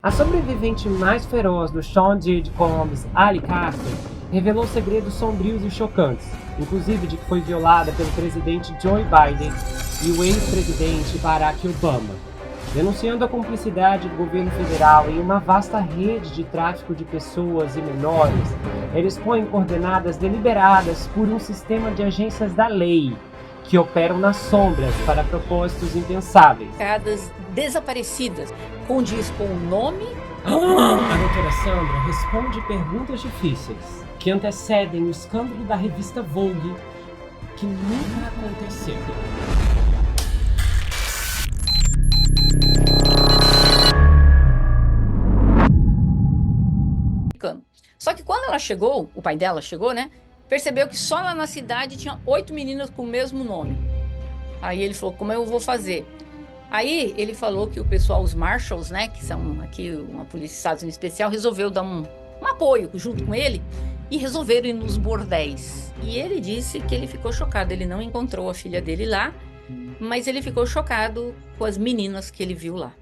A sobrevivente mais feroz do Sean Diddy Combs, Ali Carter, revelou segredos sombrios e chocantes, inclusive de que foi violada pelo presidente Joe Biden e o ex-presidente Barack Obama, denunciando a cumplicidade do governo federal em uma vasta rede de tráfico de pessoas e menores. Ele expõe coordenadas deliberadas por um sistema de agências da lei que operam nas sombras para propósitos impensáveis. Desaparecidas, condiz com o nome. A doutora Sandra responde perguntas difíceis que antecedem o escândalo da revista Vogue, que nunca aconteceu. Só que quando ela chegou, o pai dela chegou, né? Percebeu que só lá na cidade tinha 8 meninas com o mesmo nome. Aí ele falou: como eu vou fazer? Aí ele falou que o pessoal, os Marshals, né, que são aqui uma polícia dos Estados Unidos especial, resolveu dar um apoio junto com ele e resolveram ir nos bordéis. E ele disse que ele ficou chocado. Ele não encontrou a filha dele lá, mas ele ficou chocado com as meninas que ele viu lá.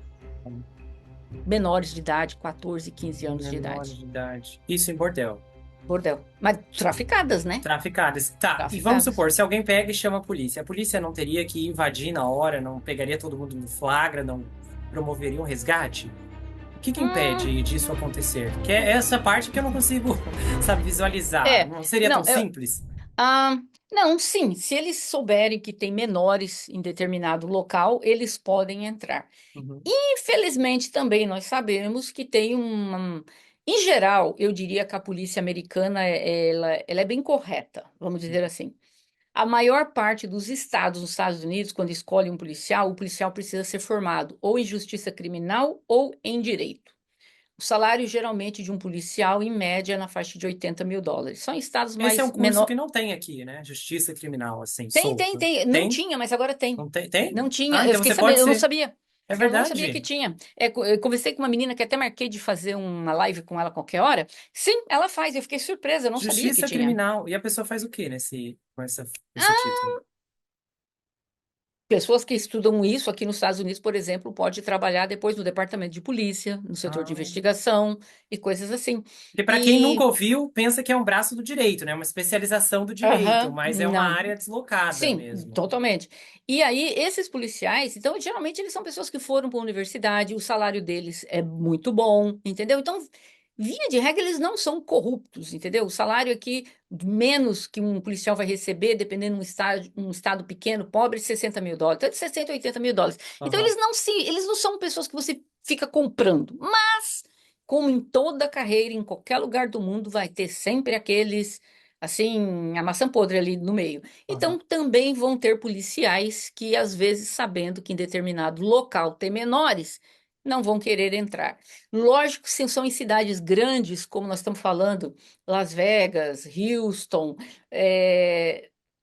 Menores de idade, 14, 15 anos de Menores idade. de idade. Isso em bordel. Bordel. Mas traficadas, né? Traficadas. Tá, e vamos supor, se alguém pega e chama a polícia não teria que invadir na hora, não pegaria todo mundo no flagra, não promoveria um resgate? O que impede disso acontecer? Que é essa parte que eu não consigo, sabe, visualizar. Não seria tão Não, simples? Ah, não, sim. Se eles souberem que tem menores em determinado local, eles podem entrar. Uhum. Infelizmente, também nós sabemos que tem uma. Em geral, eu diria que a polícia americana ela é bem correta, vamos dizer assim. A maior parte dos estados nos Estados Unidos, quando escolhe um policial, o policial precisa ser formado ou em justiça criminal ou em direito. O salário geralmente de um policial, em média, é na faixa de US$ 80.000. São estados Esse é um mais curso que menor. não tem aqui, né? Justiça criminal, assim, Tem. solto. Não Tem? tinha, mas agora tem. Não tem? Tem? Não tinha. Ah, Eu então fiquei você sabendo, pode eu não ser. sabia. É Eu não sabia que verdade. tinha. Eu conversei com uma menina que até marquei de fazer uma live com ela a qualquer hora. Sim, ela faz. Eu fiquei surpresa, eu não sabia que Justiça tinha. criminal. E a pessoa faz o quê esse título? Pessoas que estudam isso aqui nos Estados Unidos, por exemplo, pode trabalhar depois no departamento de polícia, no setor de Ah. investigação e coisas assim. Porque para quem nunca E, ouviu, pensa que é um braço do direito, né? Uma especialização do direito, aham, mas é uma não. área deslocada Sim, mesmo. totalmente. E aí, esses policiais, então, geralmente eles são pessoas que foram para a universidade, o salário deles é muito bom, entendeu? Então, via de regra, eles não são corruptos, entendeu? O salário aqui, menos que um policial vai receber, dependendo de um estado pequeno, pobre, US$ 60.000. Então, de 60 a US$ 80.000. Então, Aham. eles não são pessoas que você fica comprando. Mas, como em toda carreira, em qualquer lugar do mundo, vai ter sempre aqueles, assim, a maçã podre ali no meio. Aham. Então, também vão ter policiais que, às vezes, sabendo que em determinado local tem menores, não vão querer entrar. Lógico que se são em cidades grandes, como nós estamos falando, Las Vegas, Houston,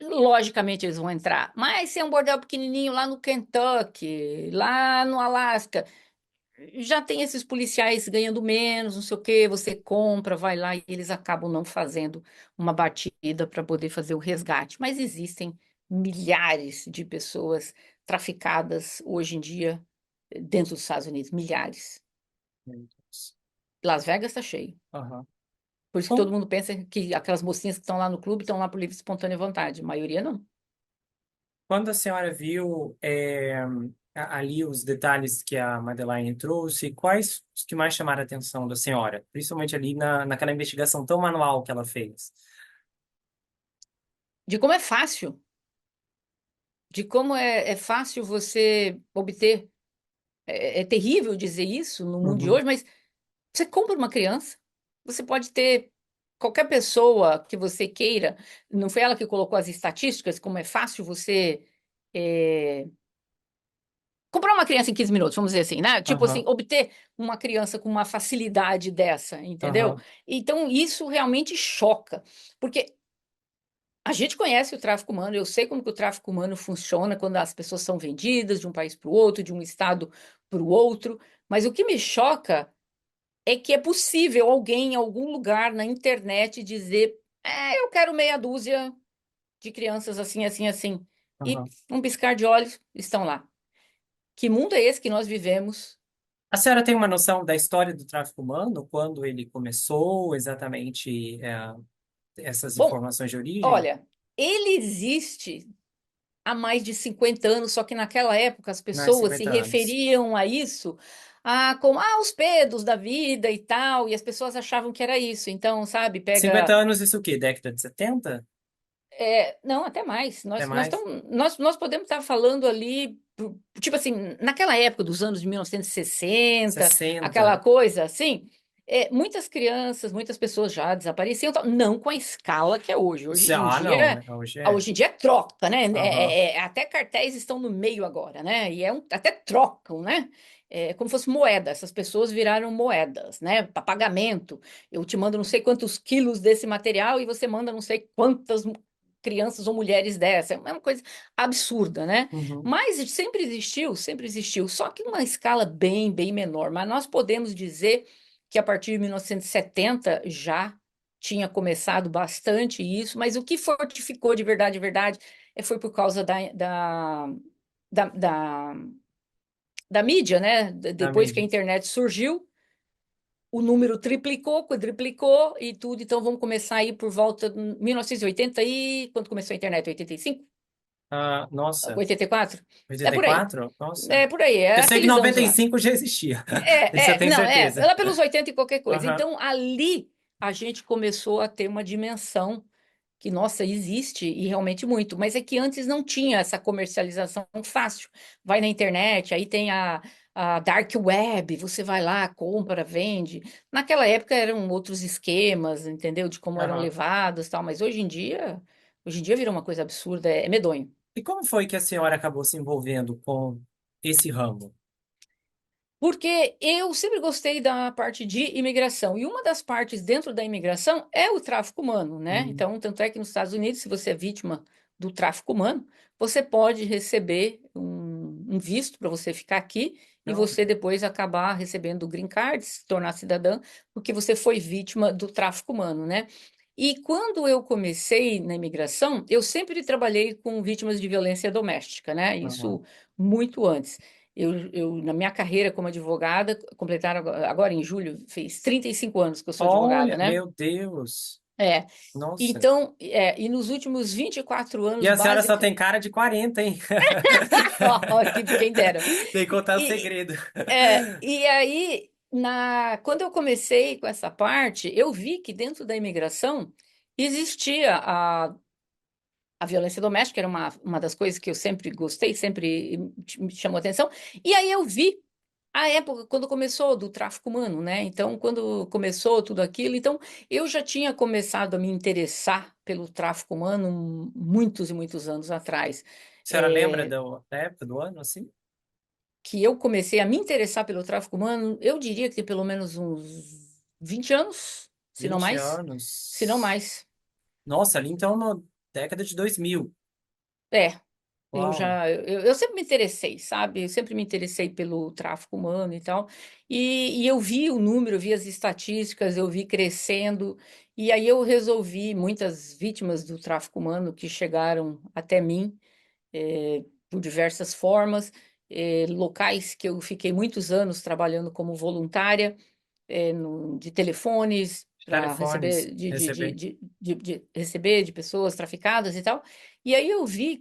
logicamente eles vão entrar. Mas se é um bordel pequenininho lá no Kentucky, lá no Alasca, já tem esses policiais ganhando menos, não sei o quê, você compra, vai lá e eles acabam não fazendo uma batida para poder fazer o resgate. Mas existem milhares de pessoas traficadas hoje em dia dentro dos Estados Unidos, milhares. Meu Deus. Las Vegas está cheio. Aham. Por isso que todo Bom, mundo pensa que aquelas mocinhas que estão lá no clube estão lá por livre e espontânea vontade. A maioria não. quando a senhora viu ali os detalhes que a Madeline trouxe, quais os que mais chamaram a atenção da senhora? Principalmente ali naquela investigação tão manual que ela fez. De como é fácil, de como é fácil você obter. É terrível dizer isso no mundo de Uhum. hoje, mas você compra uma criança, você pode ter qualquer pessoa que você queira. Não foi ela que colocou as estatísticas, como é fácil você é, comprar uma criança em 15 minutos, vamos dizer assim, né? Tipo assim, Aham. obter uma criança com uma facilidade dessa, entendeu? Aham. Então, isso realmente choca, porque a gente conhece o tráfico humano, eu sei como que o tráfico humano funciona quando as pessoas são vendidas de um país para o outro, de um estado para o outro, mas o que me choca é que é possível alguém em algum lugar na internet dizer: eu quero meia dúzia de crianças assim, assim, assim. E Aham. um piscar de olhos estão lá. Que mundo é esse que nós vivemos? A senhora tem uma noção da história do tráfico humano? Quando ele começou, exatamente, essas Bom, informações de origem? olha, ele existe há mais de 50 anos, só que naquela época as Mais pessoas se 50 anos. referiam a isso como os pedos da vida e tal, e as pessoas achavam que era isso. Então, sabe, 50 pega. anos, isso o quê? Década de 70? Não, até mais. Até Nós, mais? nós podemos estar falando ali, tipo assim, naquela época dos anos de 1960, 60? aquela coisa assim, muitas crianças, muitas pessoas já desapareciam, tal, não com a escala que é hoje. Ah, não, né? Hoje é. Hoje em dia é troca, né? Aham. Até cartéis estão no meio agora, né? E até trocam, né? É como se fosse moeda. Essas pessoas viraram moedas, né? Para pagamento. Eu te mando não sei quantos quilos desse material e você manda não sei quantas crianças ou mulheres dessa. É uma coisa absurda, né? Uhum. Mas sempre existiu, só que uma escala bem, bem menor. Mas nós podemos dizer que a partir de 1970 já tinha começado bastante isso, mas o que fortificou de verdade, foi por causa da, da, da mídia, né? Da Depois que a mídia. internet surgiu, o número triplicou, quadriplicou e tudo. Então vamos começar aí por volta de 1980 e quando começou a internet? 85? Ah, nossa, 84? É oitenta e por aí. quatro Nossa. É por aí, Eu é sei que aqueles anos noventa e lá. cinco já existia. Isso eu tenho Não, certeza. lá pelos 80 e qualquer coisa. Aham. Então ali a gente começou a ter uma dimensão que, nossa, existe e realmente muito, mas é que antes não tinha essa comercialização fácil. Vai na internet, aí tem a Dark Web, você vai lá, compra, vende. Naquela época eram outros esquemas, entendeu? De como eram Aham. levados, tal, mas hoje em dia virou uma coisa absurda, é medonho. E como foi que a senhora acabou se envolvendo com esse ramo? Porque eu sempre gostei da parte de imigração, e uma das partes dentro da imigração é o tráfico humano, né? Uhum. Então, tanto é que nos Estados Unidos, se você é vítima do tráfico humano, você pode receber um visto para você ficar aqui e Não. você depois acabar recebendo o green card, se tornar cidadã, porque você foi vítima do tráfico humano, né? E quando eu comecei na imigração, eu sempre trabalhei com vítimas de violência doméstica, né? Aham. Isso muito antes. Na minha carreira como advogada, completaram agora em julho, fez 35 anos que eu sou advogada, Olha, né? meu Deus. É. Nossa. Então, e nos últimos 24 E anos, a senhora só básica. tem cara de 40, hein? Ó, quem dera. Tem que contar o E, segredo. e aí, quando eu comecei com essa parte, eu vi que dentro da imigração existia a violência doméstica, era uma das coisas que eu sempre gostei, sempre me chamou atenção. E aí eu vi a época quando começou do tráfico humano, né? Então, quando começou tudo aquilo, então eu já tinha começado a me interessar pelo tráfico humano muitos e muitos anos atrás. A senhora lembra É, da época do ano, assim? que eu comecei a me interessar pelo tráfico humano, eu diria que tem pelo menos uns 20 anos, se não 20 mais, se não anos. mais. Nossa, ali então na década de 2000. É, Uau. eu sempre me interessei, sabe? Eu sempre me interessei pelo tráfico humano e tal. E eu vi o número, eu vi as estatísticas, eu vi crescendo. E aí eu resolvi, muitas vítimas do tráfico humano que chegaram até mim, por diversas formas, locais que eu fiquei muitos anos trabalhando como voluntária, de telefones para Telefones. receber Receber. de receber de pessoas traficadas e tal. E aí eu vi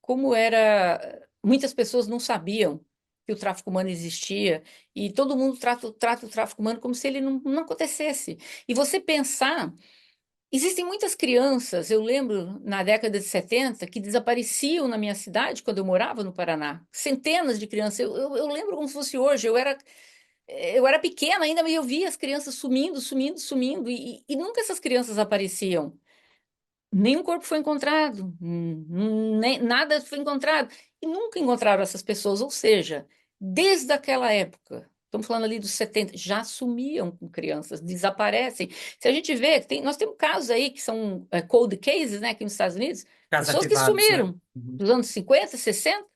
como era. Muitas pessoas não sabiam que o tráfico humano existia e todo mundo trata o tráfico humano como se ele não acontecesse. E você pensar, existem muitas crianças, eu lembro na década de 70 que desapareciam na minha cidade quando eu morava no Paraná. Centenas de crianças. Eu lembro como se fosse hoje. Eu era pequena ainda, mas eu via as crianças sumindo, sumindo, sumindo, e nunca essas crianças apareciam. Nenhum corpo foi encontrado, nem, nada foi encontrado. E nunca encontraram essas pessoas, ou seja, desde aquela época, estamos falando ali dos 70, já sumiam com crianças, desaparecem. Se a gente vê, nós temos casos aí que são cold cases, né, aqui nos Estados Unidos, Casos pessoas que arquivados, né? sumiram Uhum. dos anos 50, 60.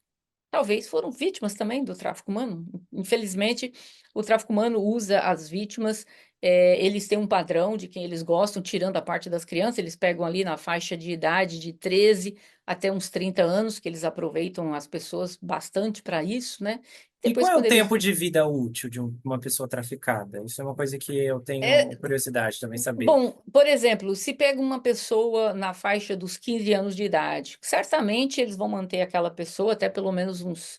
Talvez foram vítimas também do tráfico humano. Infelizmente, o tráfico humano usa as vítimas, eles têm um padrão de quem eles gostam, tirando a parte das crianças, eles pegam ali na faixa de idade de 13 até uns 30 anos, que eles aproveitam as pessoas bastante para isso, né? E Depois, qual é o quando eles tempo de vida útil de uma pessoa traficada? Isso é uma coisa que eu tenho é, curiosidade também saber. bom, por exemplo, se pega uma pessoa na faixa dos 15 anos de idade, certamente eles vão manter aquela pessoa até pelo menos uns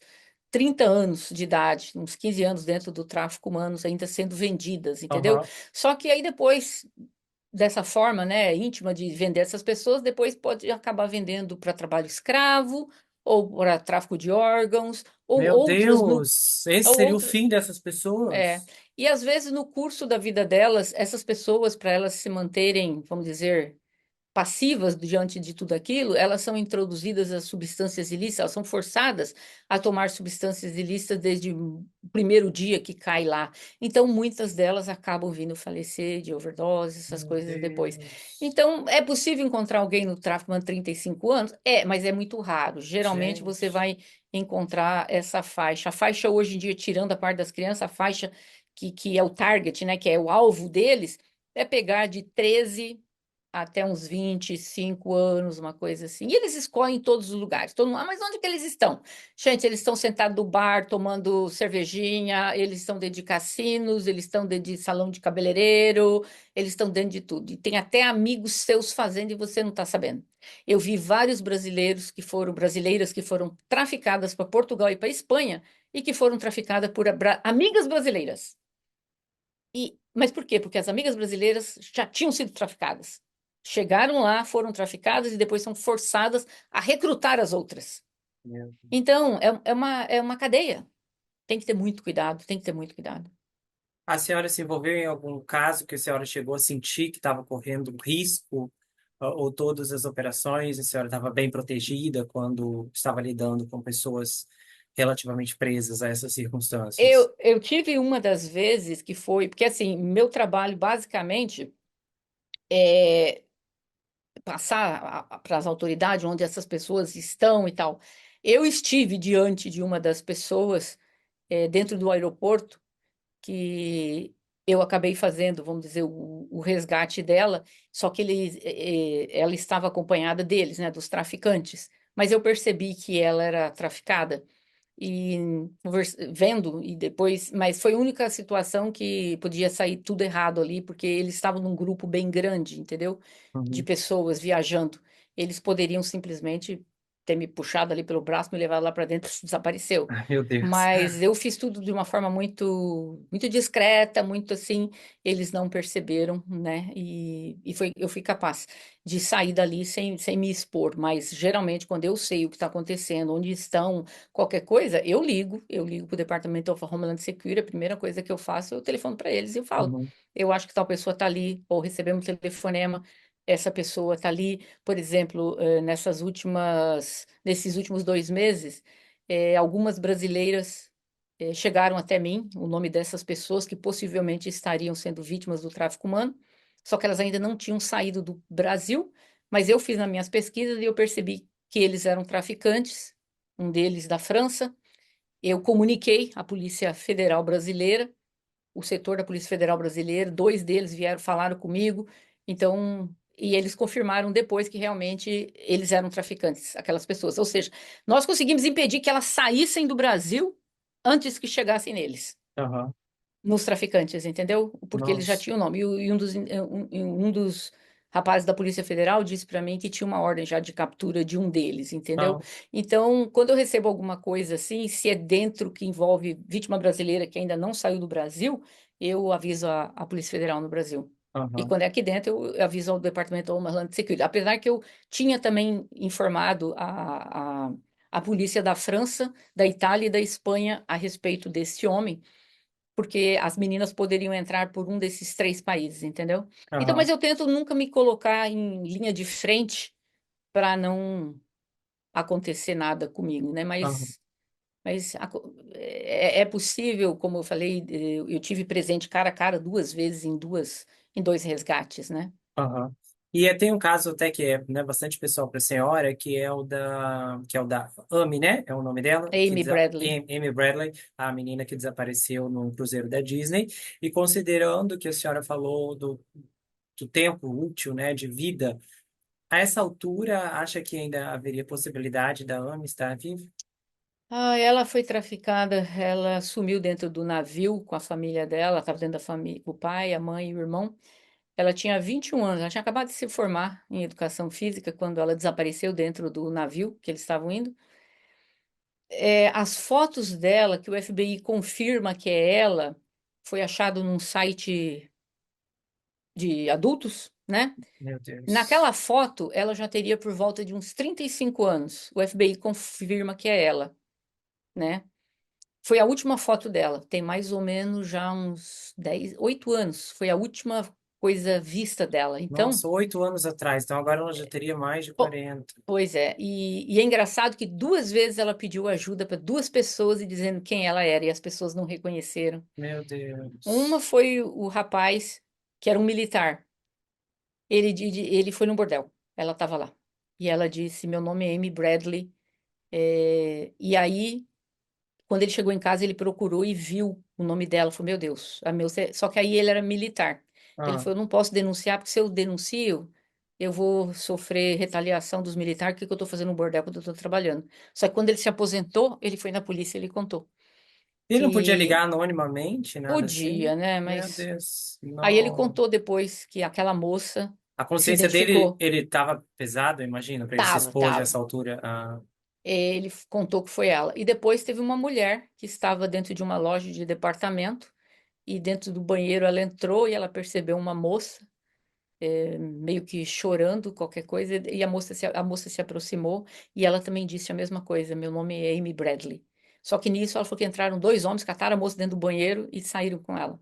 30 anos de idade, uns 15 anos dentro do tráfico humano ainda sendo vendidas, entendeu? Aham. Só que aí depois, dessa forma, né, íntima de vender essas pessoas, depois pode acabar vendendo para trabalho escravo, ou para tráfico de órgãos, ou Meu outras no, Deus, esse ou seria o outro, fim dessas é. pessoas? E às vezes no curso da vida delas, essas pessoas, para elas se manterem, vamos dizer, passivas diante de tudo aquilo, elas são introduzidas a substâncias ilícitas, elas são forçadas a tomar substâncias ilícitas desde o primeiro dia que cai lá. Então, muitas delas acabam vindo falecer de overdose, essas Meu coisas depois. Deus. Então, é possível encontrar alguém no tráfico de 35 anos? É, mas é muito raro. Geralmente você Gente. vai encontrar essa faixa. A faixa hoje em dia, tirando a parte das crianças, a faixa que é o target, né, que é o alvo deles, é pegar de 13 até uns 25 anos, uma coisa assim. E eles escolhem em todos os lugares. Todo mundo, ah, mas onde que eles estão? Gente, eles estão sentados no bar, tomando cervejinha, eles estão dentro de cassinos, eles estão dentro de salão de cabeleireiro, eles estão dentro de tudo. E tem até amigos seus fazendo e você não está sabendo. Eu vi vários brasileiras que foram traficadas para Portugal e para Espanha e que foram traficadas por amigas brasileiras. Mas por quê? Porque as amigas brasileiras já tinham sido traficadas. Chegaram lá, foram traficadas e depois são forçadas a recrutar as outras. Meu. Então, é uma cadeia. Tem que ter muito cuidado, tem que ter muito cuidado. A senhora se envolveu em algum caso que a senhora chegou a sentir que estava correndo risco, ou todas as operações, a senhora estava bem protegida quando estava lidando com pessoas relativamente presas a essas circunstâncias? Eu tive uma das vezes que foi, porque assim, meu trabalho basicamente é passar para as autoridades onde essas pessoas estão e tal. Eu estive diante de uma das pessoas dentro do aeroporto que eu acabei fazendo, vamos dizer, o resgate dela, só que ela estava acompanhada deles, né, dos traficantes. Mas eu percebi que ela era traficada e vendo e depois, mas foi a única situação que podia sair tudo errado ali, porque eles estavam num grupo bem grande, entendeu? De Uhum. pessoas viajando. Eles poderiam simplesmente ter me puxado ali pelo braço, me levado lá para dentro, desapareceu. Ai, meu Deus. Mas eu fiz tudo de uma forma muito discreta, muito assim, eles não perceberam, né? Eu fui capaz de sair dali sem me expor. Mas geralmente, quando eu sei o que está acontecendo, onde estão, qualquer coisa, eu ligo para o Departamento of Homeland Security, a primeira coisa que eu faço, eu telefono para eles e eu falo, Uhum. eu acho que tal pessoa está ali, ou recebemos um telefonema, essa pessoa está ali, por exemplo, nesses últimos 2 meses, algumas brasileiras chegaram até mim, o nome dessas pessoas que possivelmente estariam sendo vítimas do tráfico humano, só que elas ainda não tinham saído do Brasil, mas eu fiz nas minhas pesquisas e eu percebi que eles eram traficantes, um deles da França. Eu comuniquei à Polícia Federal Brasileira, o setor da Polícia Federal Brasileira, dois deles vieram, falaram comigo, então, e eles confirmaram depois que realmente eles eram traficantes, aquelas pessoas. Ou seja, nós conseguimos impedir que elas saíssem do Brasil antes que chegassem neles, Aham. nos traficantes, entendeu? Porque eles já Nossa. tinham o nome. Um dos rapazes da Polícia Federal disse para mim que tinha uma ordem já de captura de um deles, entendeu? Ah, Então, quando eu recebo alguma coisa assim, se é dentro que envolve vítima brasileira que ainda não saiu do Brasil, eu aviso a Polícia Federal no Brasil. E aham. quando é aqui dentro, eu aviso ao Departamento of Homeland Security. Apesar que eu tinha também informado a polícia da França, da Itália e da Espanha a respeito desse homem, porque as meninas poderiam entrar por um desses três países, entendeu? Então, mas Aham. eu tento nunca me colocar em linha de frente para não acontecer nada comigo, né? Aham. É possível, como eu falei, eu tive presente cara a cara 2 vezes em dois resgates, né? Aham. E tem um caso até que é, né, bastante pessoal para a senhora, que é o da Amy, né? É o nome dela, Amy Bradley. Amy Bradley, a menina que desapareceu num cruzeiro da Disney. E considerando que a senhora falou do tempo útil, né, de vida, a essa altura, acha que ainda haveria possibilidade da Amy estar viva? Ah, ela foi traficada, ela sumiu dentro do navio com a família dela, estava dentro da família, o pai, a mãe e o irmão. Ela tinha 21 anos, ela tinha acabado de se formar em educação física quando ela desapareceu dentro do navio que eles estavam indo. As fotos dela, que o FBI confirma que é ela, foi achado num site de adultos, né? Meu Deus. Naquela foto, ela já teria por volta de uns 35 anos. O FBI confirma que é ela, né? Foi a última foto dela, tem mais ou menos já uns 10, 8 anos. Foi a última coisa vista dela. Então, Nossa, 8 anos atrás. Então agora ela já teria mais de po- 40. pois é. E é engraçado que duas vezes ela pediu ajuda para duas pessoas e dizendo quem ela era, e as pessoas não reconheceram. Meu Uma Deus. foi o rapaz, que era um militar. Ele foi no bordel. Ela estava lá. E ela disse: Meu nome é Amy Bradley. E aí, quando ele chegou em casa, ele procurou e viu o nome dela. Falou: Meu Deus, só que aí ele era militar. Ele Ah, falou: Eu não posso denunciar, porque se eu denuncio, eu vou sofrer retaliação dos militares. O que que eu estou fazendo no bordel quando eu estou trabalhando? Só que quando ele se aposentou, ele foi na polícia e ele contou ele não podia que ligar anonimamente, nada assim? podia, né? Meu Mas Deus. aí ele Não. contou depois que aquela moça A se consciência dele, identificou. ele tava pesado, imagina, para ele se Tava, expor tava. dessa altura. Ah, Contou que foi ela. E depois teve uma mulher que estava dentro de uma loja de departamento e dentro do banheiro ela entrou e ela percebeu uma moça meio que chorando, qualquer coisa, e a moça se aproximou e ela também disse a mesma coisa: Meu nome é Amy Bradley. Só que nisso ela falou que entraram dois homens, cataram a moça dentro do banheiro e saíram com ela.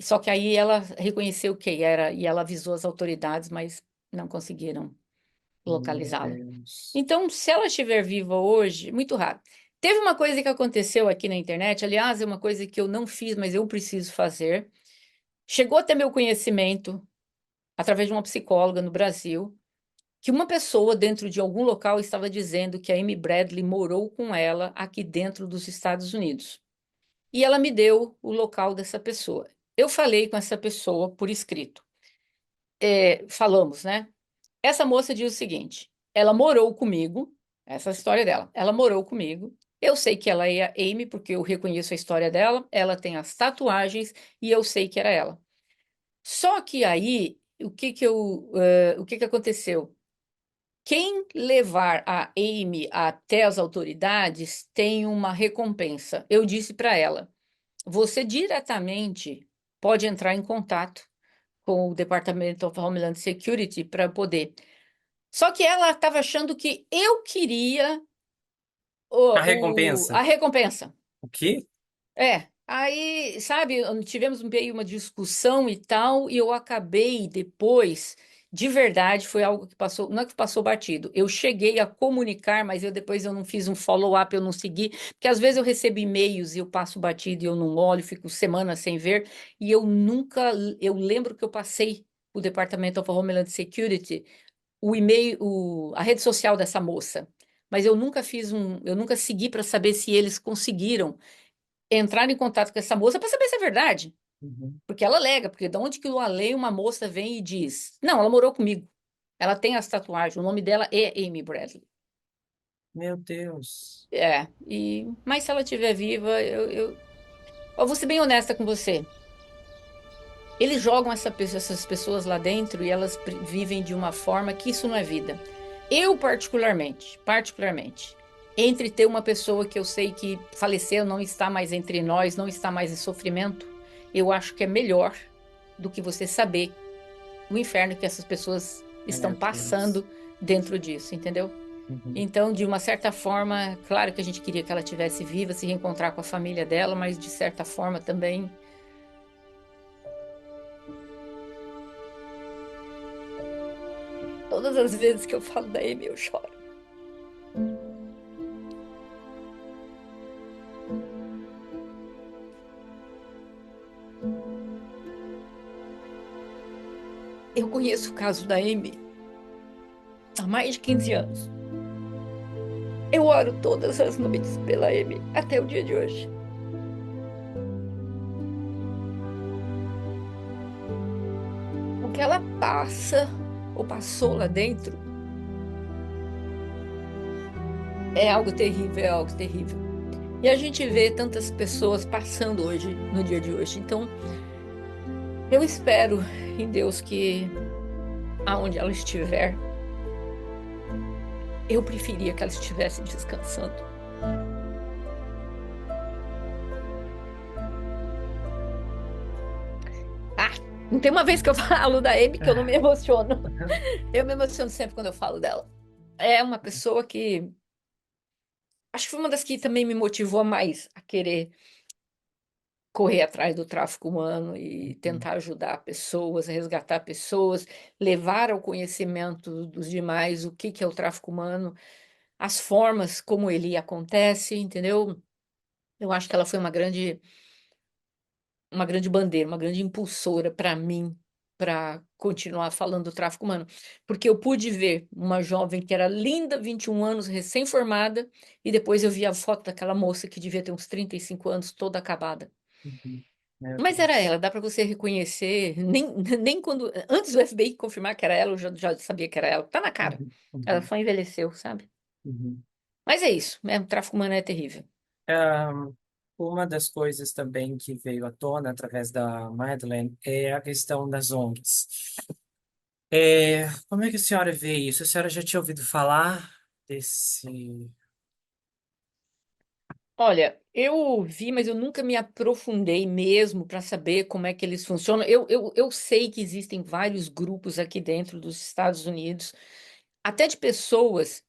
Só que aí ela reconheceu quem era e ela avisou as autoridades, mas não conseguiram meu localizá-la. Deus. Então, se ela estiver viva hoje, muito raro. Teve uma coisa que aconteceu aqui na internet, aliás, é uma coisa que eu não fiz, mas eu preciso fazer. Chegou até meu conhecimento, através de uma psicóloga no Brasil, que uma pessoa dentro de algum local estava dizendo que a Amy Bradley morou com ela aqui dentro dos Estados Unidos. E ela me deu o local dessa pessoa. Eu falei com essa pessoa por escrito. Falamos, né? Essa moça diz o seguinte: ela morou comigo, essa é a história dela. Ela morou comigo. Eu sei que ela é a Amy, porque eu reconheço a história dela. Ela tem as tatuagens e eu sei que era ela. Só que aí, o que que aconteceu? Quem levar a Amy até as autoridades tem uma recompensa. Eu disse para ela: você diretamente pode entrar em contato com o Departamento of Homeland Security para poder. Só que ela estava achando que eu queria A a recompensa. recompensa. O quê? Aí, sabe, tivemos meio uma discussão e tal, e eu acabei depois, de verdade, foi algo que passou, não é que passou batido. Eu cheguei a comunicar, mas depois eu não fiz um follow-up, eu não segui, porque às vezes eu recebo e-mails e eu passo batido e eu não olho, fico semanas sem ver, e eu nunca, eu lembro que eu passei o Departamento of Homeland Security o e-mail, a rede social dessa moça. Mas eu nunca segui para saber se eles conseguiram entrar em contato com essa moça para saber se é verdade. Uhum. Porque ela alega, porque de onde que eu alei uma moça vem e diz: Não, ela morou comigo. Ela tem as tatuagens, o nome dela é Amy Bradley. Meu Deus. Mas se ela estiver viva, eu vou ser bem honesta com você. Eles jogam essas pessoas lá dentro e elas vivem de uma forma que isso não é vida. Eu, particularmente, entre ter uma pessoa que eu sei que faleceu, não está mais entre nós, não está mais em sofrimento, eu acho que é melhor do que você saber o inferno que essas pessoas estão Meu Deus. passando dentro disso, entendeu? Uhum. Então, de uma certa forma, claro que a gente queria que ela tivesse viva, se reencontrar com a família dela, mas de certa forma também. Todas as vezes que eu falo da Amy, eu choro. Eu conheço o caso da Amy há mais de 15 anos. Eu oro todas as noites pela Amy até o dia de hoje. O que ela passa ou passou lá dentro é algo terrível, é algo terrível. E a gente vê tantas pessoas passando hoje, no dia de hoje. Então, eu espero em Deus que aonde ela estiver, eu preferia que ela estivesse descansando. Ah, não tem uma vez que eu falo da Amy que eu não me emociono. Eu me emociono sempre quando eu falo dela. É uma pessoa que acho que foi uma das que também me motivou mais a querer correr atrás do tráfico humano e tentar ajudar pessoas, resgatar pessoas, levar ao conhecimento dos demais o que que é o tráfico humano, as formas como ele acontece, entendeu? Eu acho que ela foi uma grande bandeira, uma grande impulsora para mim, para continuar falando do tráfico humano, porque eu pude ver uma jovem que era linda, 21 anos, recém-formada, e depois eu vi a foto daquela moça que devia ter uns 35 anos, toda acabada. Uhum. Meu Mas era Deus. ela, dá para você reconhecer, nem quando, antes do FBI confirmar que era ela, eu já sabia que era ela, tá na cara. Uhum. Ela Uhum. só envelheceu, sabe? Uhum. Mas é isso, né? O tráfico humano é terrível. Uma das coisas também que veio à tona através da Madeleine é a questão das ONGs. Como é que a senhora vê isso? A senhora já tinha ouvido falar desse. Olha, eu vi, mas eu nunca me aprofundei mesmo para saber como é que eles funcionam. Eu sei que existem vários grupos aqui dentro dos Estados Unidos, até de pessoas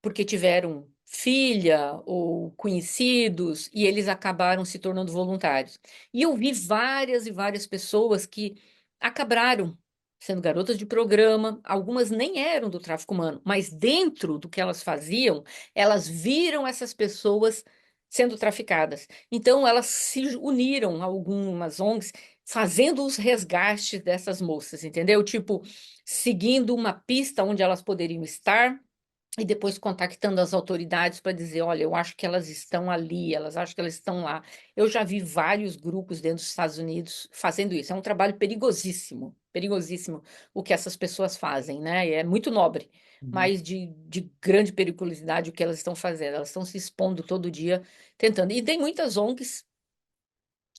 porque tiveram filha ou conhecidos e eles acabaram se tornando voluntários. E eu vi várias e várias pessoas que acabaram sendo garotas de programa, algumas nem eram do tráfico humano, mas dentro do que elas faziam, elas viram essas pessoas sendo traficadas. Então elas se uniram a algumas ONGs fazendo os resgates dessas moças, entendeu? Tipo, seguindo uma pista onde elas poderiam estar e depois contactando as autoridades para dizer, olha, eu acho que elas estão ali, elas acham que elas estão lá. Eu já vi vários grupos dentro dos Estados Unidos fazendo isso. É um trabalho perigosíssimo, perigosíssimo o que essas pessoas fazem, né? E é muito nobre, Uhum. mas de grande periculosidade o que elas estão fazendo. Elas estão se expondo todo dia, tentando. E tem muitas ONGs,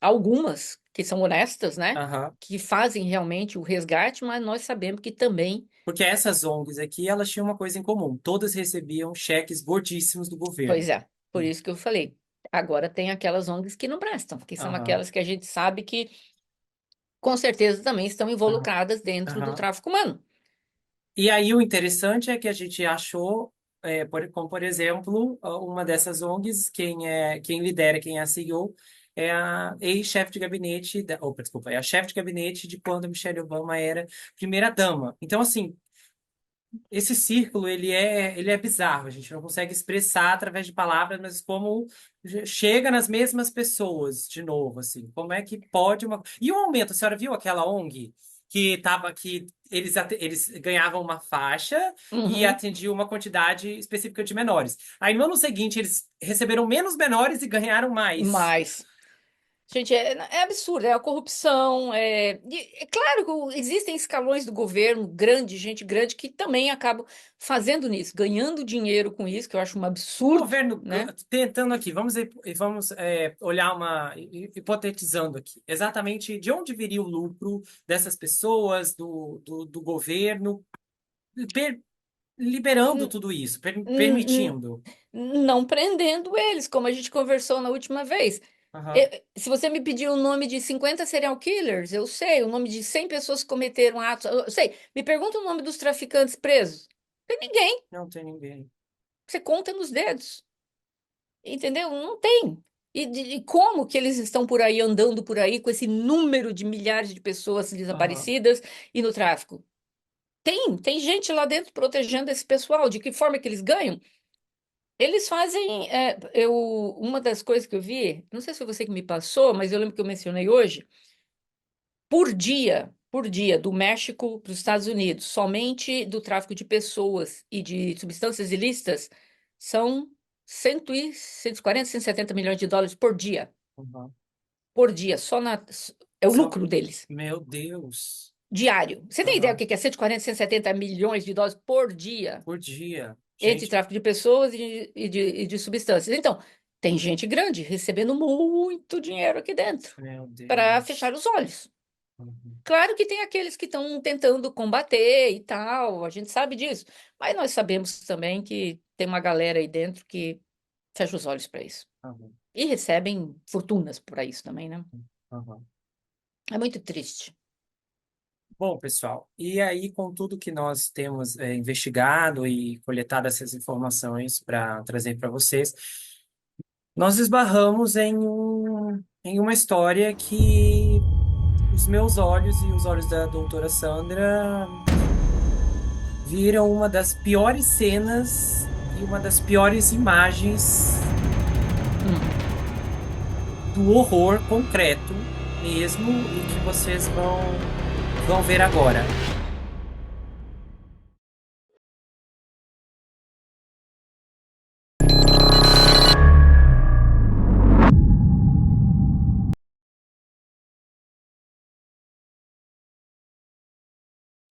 algumas que são honestas, né? Aham. Que fazem realmente o resgate, mas nós sabemos que também. Porque essas ONGs aqui, elas tinham uma coisa em comum. Todas recebiam cheques gordíssimos do Pois governo. é, por isso que eu falei. Agora tem aquelas ONGs que não prestam, que são Aham. aquelas que a gente sabe que com certeza também estão Aham. involucradas dentro do Aham. tráfico humano. E aí o interessante é que a gente achou, como por exemplo, uma dessas ONGs, quem lidera, quem a CEO, é a ex-chefe de gabinete, desculpa, é a chefe de gabinete de quando a Michelle Obama era primeira-dama. Então, assim, esse círculo, ele é bizarro, a gente não consegue expressar através de palavras, mas como chega nas mesmas pessoas de novo, assim, como é que pode uma... E o aumento, a senhora viu aquela ONG que eles ganhavam uma faixa e Uhum. atendiam uma quantidade específica de menores. Aí no ano seguinte eles receberam menos menores e ganharam mais. Mas, gente, é absurdo, é a corrupção. É claro que existem escalões do governo, grande, gente grande, que também acabam fazendo nisso, ganhando dinheiro com isso, que eu acho um O absurdo, governo né? tentando aqui, vamos olhar hipotetizando aqui, exatamente de onde viria o lucro dessas pessoas, do governo, per- liberando N- tudo isso, n- permitindo. não prendendo eles, como a gente conversou na última vez. Aham. Se você me pedir o nome de 50 serial killers, eu sei. O nome de 100 pessoas que cometeram atos, eu sei. Me pergunta o nome dos traficantes presos. Tem ninguém. Não tem ninguém. Você conta nos dedos. Entendeu? Não tem. E como que eles estão por aí, andando por aí, com esse número de milhares de pessoas Aham. desaparecidas e no tráfico? Tem gente lá dentro protegendo esse pessoal. De que forma que eles ganham? Eles fazem. Uma das coisas que eu vi, não sei se foi você que me passou, mas eu lembro que eu mencionei hoje, por dia, do México para os Estados Unidos, somente do tráfico de pessoas e de substâncias ilícitas, são 140, 170 milhões de dólares por dia. Aham. Por dia, é o Só, lucro deles, meu Deus. diário. Você tem ideia o Aham. que é 140, 170 milhões de dólares por dia? Por dia. Entre Gente, tráfico de pessoas e de substâncias. Então, Tem gente grande recebendo muito dinheiro aqui dentro Meu Deus. para fechar os olhos. Uhum. Claro que tem aqueles que estão tentando combater e tal, a gente sabe disso, mas nós sabemos também que tem uma galera aí dentro que fecha os olhos para isso. Uhum. E recebem fortunas por isso também, né? Uhum. É muito triste. Bom, pessoal, e aí com tudo que nós temos investigado e coletado essas informações para trazer para vocês, nós esbarramos em uma história que os meus olhos e os olhos da doutora Sandra viram uma das piores cenas e uma das piores imagens do horror concreto mesmo e que vocês vão ver agora.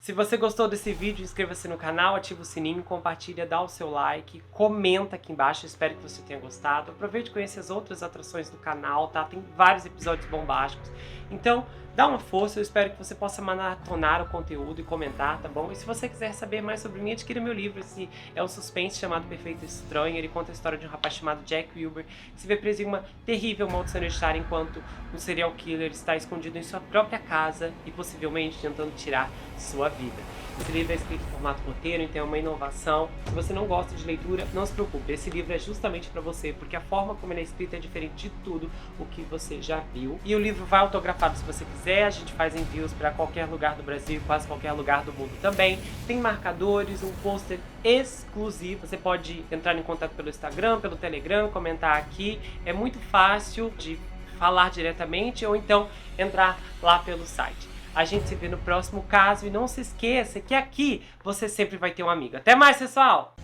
Se você gostou desse vídeo, inscreva-se no canal, ativa o sininho, compartilha, dá o seu like, comenta aqui embaixo, espero que você tenha gostado. Aproveite e conheça as outras atrações do canal, tá? Tem vários episódios bombásticos. Então, dá uma força, eu espero que você possa maratonar o conteúdo e comentar, tá bom? E se você quiser saber mais sobre mim, adquira meu livro. Esse é um suspense chamado Perfeito Estranho. Ele conta a história de um rapaz chamado Jack Wilber, que se vê preso em uma terrível maldição hereditária enquanto um serial killer está escondido em sua própria casa e possivelmente tentando tirar sua vida. Esse livro é escrito em formato roteiro, então é uma inovação. Se você não gosta de leitura, não se preocupe. Esse livro é justamente para você, porque a forma como ele é escrito é diferente de tudo o que você já viu. E o livro vai autografado se você quiser. A gente faz envios para qualquer lugar do Brasil, quase qualquer lugar do mundo também. Tem marcadores, um pôster exclusivo. Você pode entrar em contato pelo Instagram, pelo Telegram, comentar aqui. É muito fácil de falar diretamente ou então entrar lá pelo site. A gente se vê no próximo caso e não se esqueça que aqui você sempre vai ter um amigo. Até mais, pessoal!